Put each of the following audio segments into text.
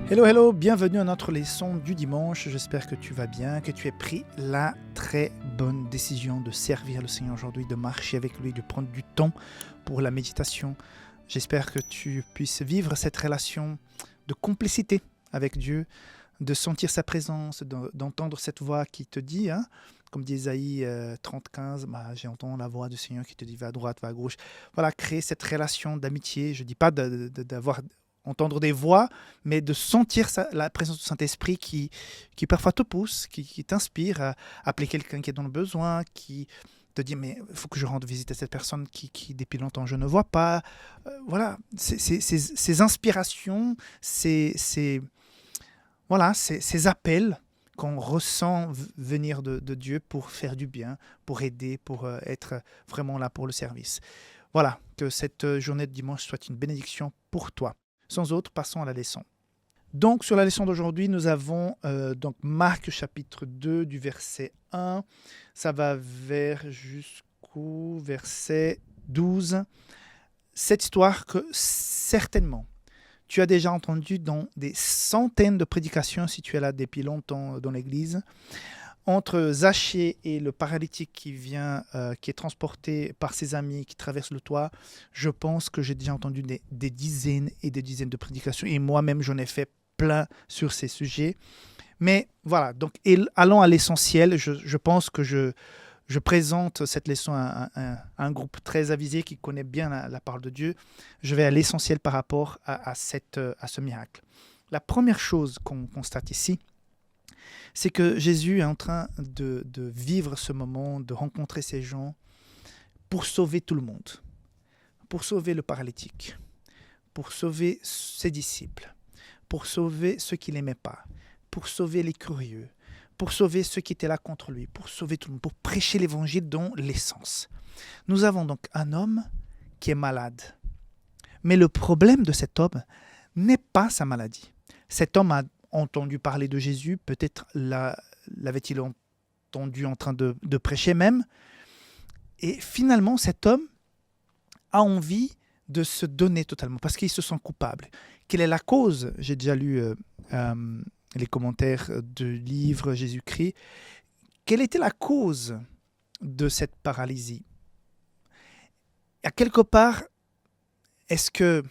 Hello, hello, bienvenue à notre leçon du dimanche. J'espère que tu vas bien, que tu aies pris la très bonne décision de servir le Seigneur aujourd'hui, de marcher avec lui, de prendre du temps pour la méditation. J'espère que tu puisses vivre cette relation de complicité avec Dieu, de sentir sa présence, d'entendre cette voix qui te dit, comme dit Ésaïe 30:15, j'ai entendu la voix du Seigneur qui te dit va à droite, va à gauche. Voilà, créer cette relation d'amitié. Je ne dis pas d'avoir entendre des voix, mais de sentir la présence du Saint-Esprit qui parfois te pousse, qui t'inspire à appeler quelqu'un qui est dans le besoin, qui te dit mais il faut que je rende visite à cette personne qui depuis longtemps je ne vois pas. Voilà, ces inspirations, ces appels qu'on ressent venir de Dieu pour faire du bien, pour aider, pour être vraiment là pour le service. Voilà, que cette journée de dimanche soit une bénédiction pour toi. Sans autre, passons à la leçon. Donc, sur la leçon d'aujourd'hui, nous avons donc Marc chapitre 2 du verset 1. Ça va vers jusqu'au verset 12. Cette histoire que certainement, tu as déjà entendue dans des centaines de prédications si tu es là depuis longtemps dans l'église. Entre Zachée et le paralytique qui est transporté par ses amis, qui traverse le toit, je pense que j'ai déjà entendu des dizaines et des dizaines de prédications. Et moi-même, j'en ai fait plein sur ces sujets. Mais voilà, donc allons à l'essentiel. Je pense que je présente cette leçon à un groupe très avisé qui connaît bien la parole de Dieu. Je vais à l'essentiel par rapport à ce miracle. La première chose qu'on constate ici, c'est que Jésus est en train de vivre ce moment, de rencontrer ces gens pour sauver tout le monde, pour sauver le paralytique, pour sauver ses disciples, pour sauver ceux qui ne l'aimaient pas, pour sauver les curieux, pour sauver ceux qui étaient là contre lui, pour sauver tout le monde, pour prêcher l'évangile dans l'essence. Nous avons donc un homme qui est malade. Mais le problème de cet homme n'est pas sa maladie. Cet homme a entendu parler de Jésus, peut-être l'avait-il entendu en train de prêcher même. Et finalement, cet homme a envie de se donner totalement parce qu'il se sent coupable. Quelle est la cause? J'ai déjà lu les commentaires du livre Jésus-Christ. Quelle était la cause de cette paralysie? À quelque part, est-ce que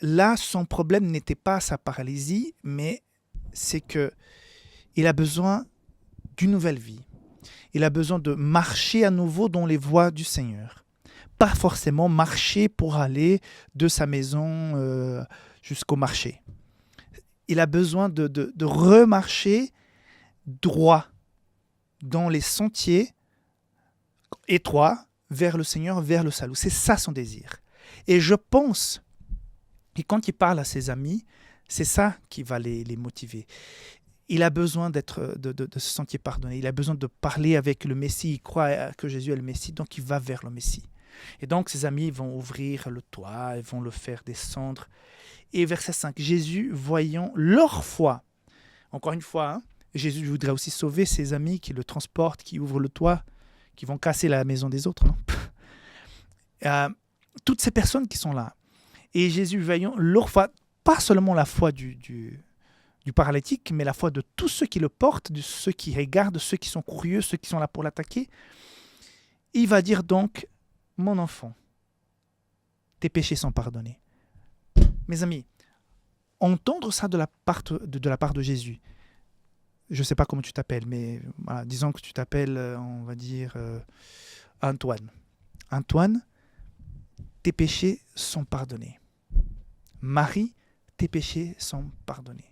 là, son problème n'était pas sa paralysie, mais c'est qu'il a besoin d'une nouvelle vie. Il a besoin de marcher à nouveau dans les voies du Seigneur. Pas forcément marcher pour aller de sa maison jusqu'au marché. Il a besoin de remarcher droit dans les sentiers étroits vers le Seigneur, vers le salut. C'est ça son désir. Et je pense que quand il parle à ses amis, c'est ça qui va les motiver. Il a besoin de se sentir pardonné. Il a besoin de parler avec le Messie. Il croit que Jésus est le Messie, donc il va vers le Messie. Et donc ses amis vont ouvrir le toit, ils vont le faire descendre. Et verset 5, Jésus, voyant leur foi, encore une fois, Jésus voudrait aussi sauver ses amis qui le transportent, qui ouvrent le toit, qui vont casser la maison des autres, non? Toutes ces personnes qui sont là. Et Jésus, voyant leur foi, pas seulement la foi du paralytique, mais la foi de tous ceux qui le portent, de ceux qui regardent, ceux qui sont curieux, ceux qui sont là pour l'attaquer. Il va dire donc, mon enfant, tes péchés sont pardonnés. Mes amis, entendre ça de la part de Jésus, je ne sais pas comment tu t'appelles, mais voilà, disons que tu t'appelles, on va dire, Antoine. Antoine, tes péchés sont pardonnés. Marie, tes péchés sont pardonnés.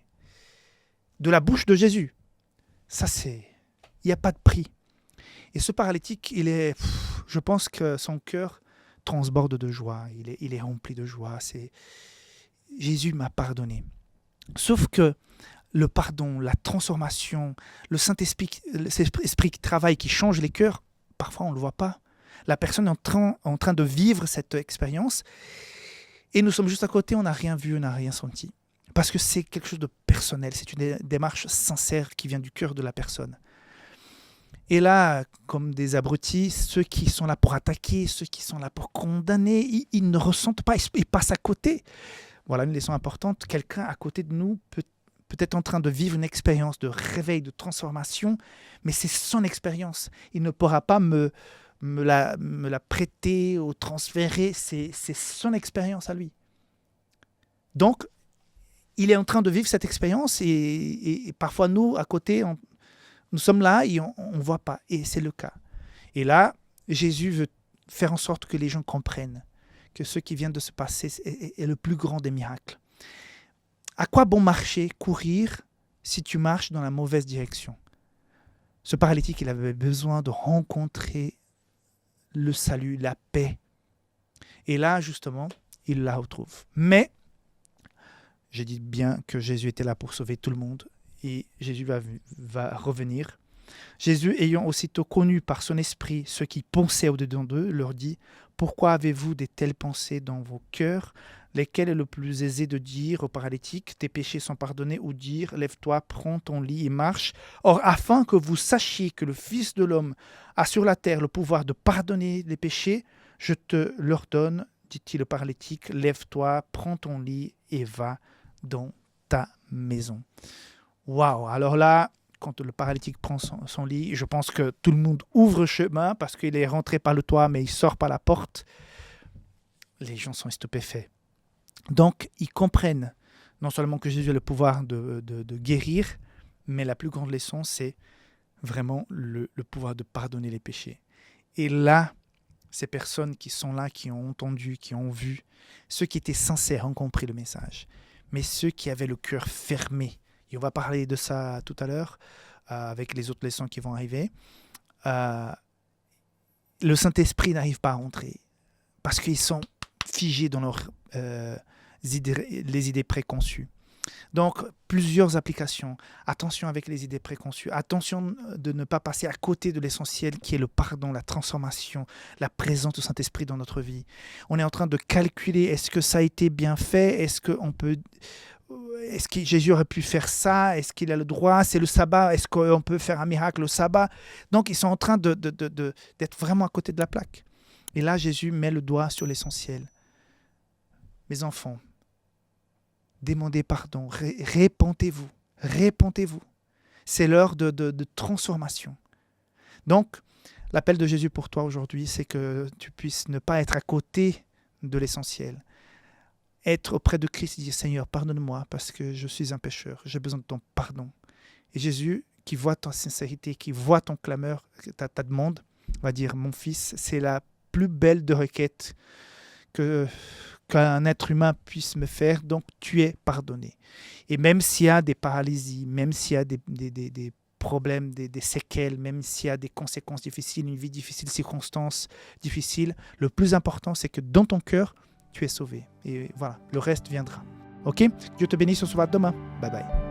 De la bouche de Jésus. Ça, il n'y a pas de prix. Et ce paralytique, je pense que son cœur transborde de joie. Il est rempli de joie. Jésus m'a pardonné. Sauf que le pardon, la transformation, le Saint-Esprit qui travaille, qui change les cœurs, parfois on ne le voit pas. La personne est en train de vivre cette expérience et nous sommes juste à côté, on n'a rien vu, on n'a rien senti. Parce que c'est quelque chose de personnel, c'est une démarche sincère qui vient du cœur de la personne. Et là, comme des abrutis, ceux qui sont là pour attaquer, ceux qui sont là pour condamner, ils ne ressentent pas, ils passent à côté. Voilà une leçon importante. Quelqu'un à côté de nous peut être en train de vivre une expérience de réveil, de transformation, mais c'est son expérience. Il ne pourra pas me la prêter ou transférer. C'est son expérience à lui. Donc, il est en train de vivre cette expérience et parfois nous, à côté, nous sommes là et on ne voit pas. Et c'est le cas. Et là, Jésus veut faire en sorte que les gens comprennent que ce qui vient de se passer est le plus grand des miracles. À quoi bon marcher, courir, si tu marches dans la mauvaise direction? Ce paralytique, il avait besoin de rencontrer le salut, la paix. Et là, justement, il la retrouve. Mais, j'ai dit bien que Jésus était là pour sauver tout le monde. Et Jésus va revenir. Jésus, ayant aussitôt connu par son esprit ceux qui pensaient au-dedans d'eux, leur dit « Pourquoi avez-vous de telles pensées dans vos cœurs? Lesquelles est le plus aisé de dire au paralytique, tes péchés sont pardonnés, ou dire, lève-toi, prends ton lit et marche. Or, afin que vous sachiez que le Fils de l'homme a sur la terre le pouvoir de pardonner les péchés, je te l'ordonne, dit-il au paralytique, lève-toi, prends ton lit et va dans ta maison. » Waouh! Alors là, quand le paralytique prend son lit, je pense que tout le monde ouvre chemin parce qu'il est rentré par le toit, mais il sort par la porte. Les gens sont stupéfaits. Donc, ils comprennent non seulement que Jésus a le pouvoir de guérir, mais la plus grande leçon, c'est vraiment le pouvoir de pardonner les péchés. Et là, ces personnes qui sont là, qui ont entendu, qui ont vu, ceux qui étaient sincères ont compris le message. Mais ceux qui avaient le cœur fermé, et on va parler de ça tout à l'heure, avec les autres leçons qui vont arriver, le Saint-Esprit n'arrive pas à entrer, parce qu'ils sont figés dans les idées préconçues. Donc, plusieurs applications. Attention avec les idées préconçues. Attention de ne pas passer à côté de l'essentiel qui est le pardon, la transformation, la présence du Saint-Esprit dans notre vie. On est en train de calculer, est-ce que ça a été bien fait? Est-ce que Jésus aurait pu faire ça? Est-ce qu'il a le droit? C'est le sabbat. Est-ce qu'on peut faire un miracle au sabbat? Donc, ils sont en train d'être vraiment à côté de la plaque. Et là, Jésus met le doigt sur l'essentiel. Mes enfants, demandez pardon, répentez-vous, répentez-vous. C'est l'heure de transformation. Donc, l'appel de Jésus pour toi aujourd'hui, c'est que tu puisses ne pas être à côté de l'essentiel. Être auprès de Christ et dire, Seigneur, pardonne-moi parce que je suis un pécheur, j'ai besoin de ton pardon. Et Jésus, qui voit ta sincérité, qui voit ton clameur, ta demande, va dire, mon fils, c'est la plus belle de requêtes qu'un être humain puisse me faire, donc tu es pardonné. Et même s'il y a des paralysies, même s'il y a des problèmes, des séquelles, même s'il y a des conséquences difficiles, une vie difficile, circonstances difficiles, le plus important, c'est que dans ton cœur, tu es sauvé. Et voilà, le reste viendra. Ok? Dieu te bénisse, on se voit demain. Bye bye.